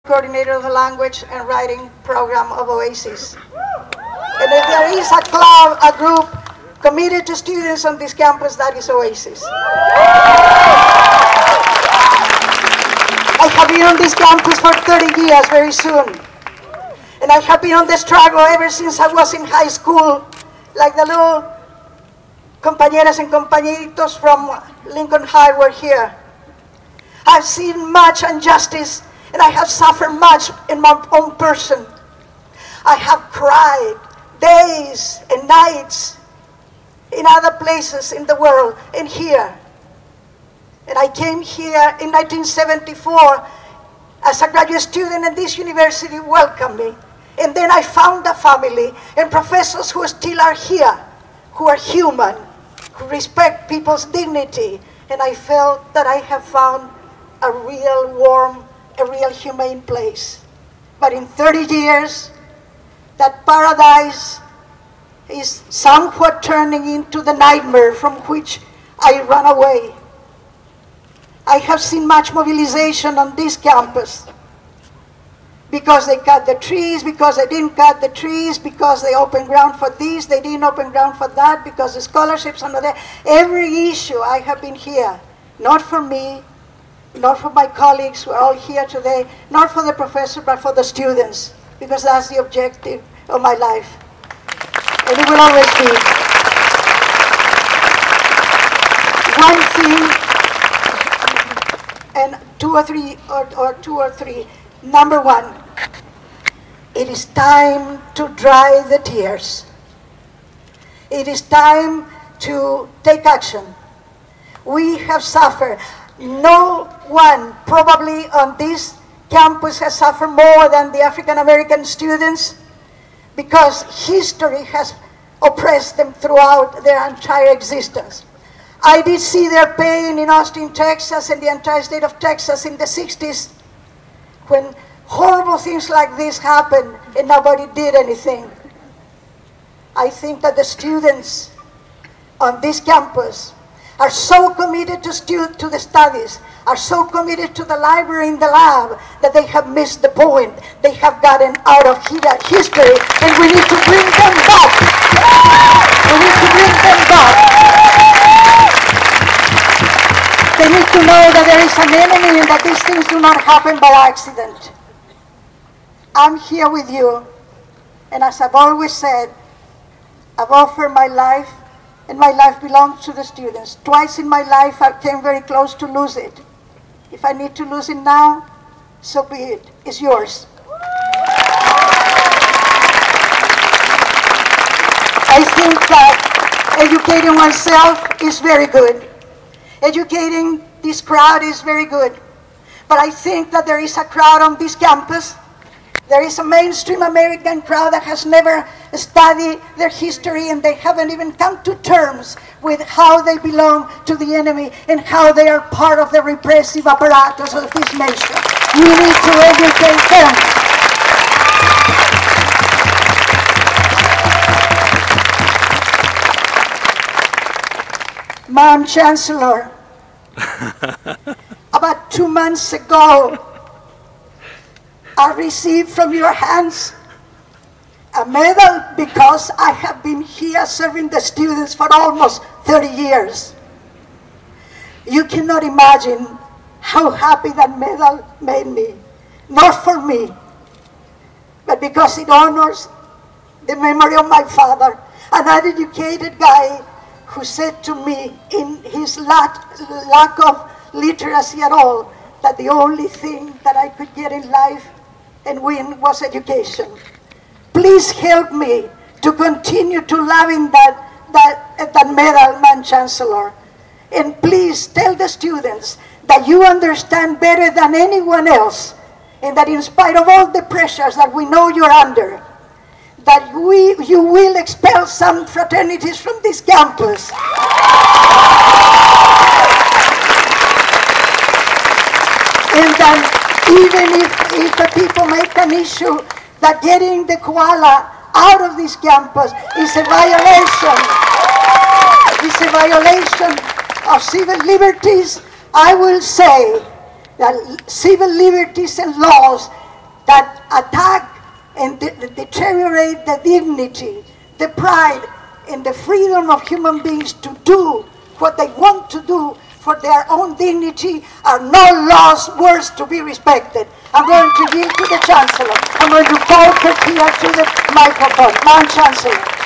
coordinator of the language and writing program of Oasis. And if there is a club, a group committed to students on this campus, that is Oasis. I have been on this campus for 30 years very soon. And I have been on the struggle ever since I was in high school, like the little compañeras and compañeritos from Lincoln High were here. I've seen much injustice, and I have suffered much in my own person. I have cried days and nights in other places in the world and here. And I came here in 1974 as a graduate student, and this university welcomed me. And then I found a family and professors who still are here, who are human, who respect people's dignity. And I felt that I have found a real warm, a real humane place. But in 30 years, that paradise is somewhat turning into the nightmare from which I ran away. I have seen much mobilization on this campus because they cut the trees, because they didn't cut the trees, because they opened ground for this, they didn't open ground for that, because the scholarships and all that. Every issue I have been here, not for me, not for my colleagues who are all here today, not for the professor, but for the students, because that's the objective of my life. And it will always be. One thing, and two or three. Number one, it is time to dry the tears. It is time to take action. We have suffered. No one probably on this campus has suffered more than the African American students, because history has oppressed them throughout their entire existence. I did see their pain in Austin, Texas, and the entire state of Texas in the 60s, when horrible things like this happened and nobody did anything. I think that the students on this campus are so committed to the studies, are so committed to the library and the lab, that they have missed the point. They have gotten out of history, and we need to bring them back. We need to bring them back. They need to know that there is an enemy and that these things do not happen by accident. I'm here with you, and as I've always said, I've offered my life, and my life belongs to the students. Twice in my life I came very close to lose it. If I need to lose it now, so be it. It's yours. I think that educating oneself is very good. Educating this crowd is very good. But I think that there is a crowd on this campus. There is a mainstream American crowd that has never studied their history, and they haven't even come to terms with how they belong to the enemy and how they are part of the repressive apparatus of this nation. We need to educate them. Madam Chancellor, about 2 months ago, I received from your hands a medal because I have been here serving the students for almost 30 years. You cannot imagine how happy that medal made me. Not for me, but because it honors the memory of my father, an uneducated guy who said to me in his lack of literacy at all, that the only thing that I could get in life and win was education. Please help me to continue to loving that medal, Madam Chancellor. And please tell the students that you understand better than anyone else, and that in spite of all the pressures that we know you're under, that you will expel some fraternities from this campus. And that even if the people make an issue that getting the koala out of this campus is a violation, of civil liberties, I will say that civil liberties and laws and deteriorate the dignity, the pride, and the freedom of human beings to do what they want to do for their own dignity are no laws worth to be respected. I'm going to yield to the Chancellor. I'm going to call her here to the microphone. Madam Chancellor.